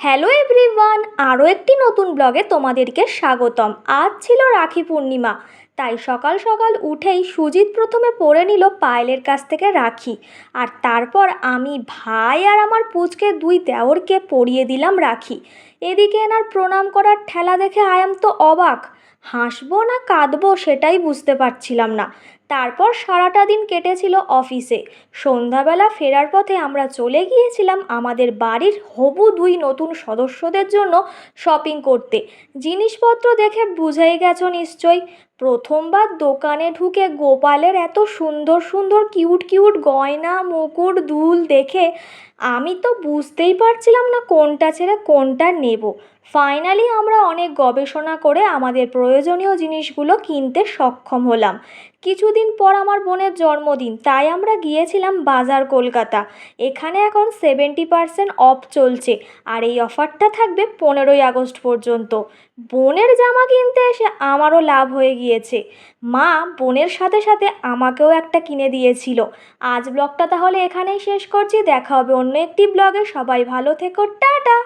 Hello everyone, আরও একটি নতুন ব্লগে তোমাদেরকে স্বাগতম। আজ ছিল রাখি পূর্ণিমা, তাই সকাল সকাল উঠেই সুজিত প্রথমে পরে নিল পায়েলের কাছ থেকে রাখি, আর তারপর আমি, ভাই আর আমার পুচকে দুই দেওরকে পরিয়ে দিলাম রাখি। এদিকে এনার প্রণাম করার ঠেলা দেখে আয়াম তো অবাক, হাসবো না কাঁদবো সেটাই বুঝতে পারছিলাম না। তারপর সারাটা দিন কেটেছিল অফিসে। সন্ধ্যাবেলা ফেরার পথে আমরা চলে গিয়েছিলাম আমাদের বাড়ির হবু দুই নতুন সদস্যদের জন্য শপিং করতে। জিনিসপত্র দেখে বুঝেই গেছো নিশ্চয়ই। প্রথমবার দোকানে ঢুকে গোপালের এত সুন্দর সুন্দর কিউট কিউট গয়না, মুকুট, দুল দেখে আমি তো বুঝতেই পারছিলাম না কোনটা ছেড়ে কোনটা নেব। ফাইনালি আমরা অনেক গবেষণা করে আমাদের প্রয়োজনীয় জিনিসগুলো কিনতে সক্ষম হলাম। কিছুদিন পর আমার বোনের জন্মদিন, তাই আমরা গিয়েছিলাম বাজার কলকাতা। এখানে এখন 70% অফ চলছে, আর এই অফারটা থাকবে 15ই আগস্ট পর্যন্ত। বোনের জামা কিনতে এসে আমারও লাভ হয়ে গিয়েছে। মা বোনের সাথে সাথে আমাকেও একটা কিনে দিয়েছিল। আজ ব্লগটা তাহলে এখানেই শেষ করছি, দেখা হবে অন্য একটি ব্লগে। সবাই ভালো থেকো, টাটা।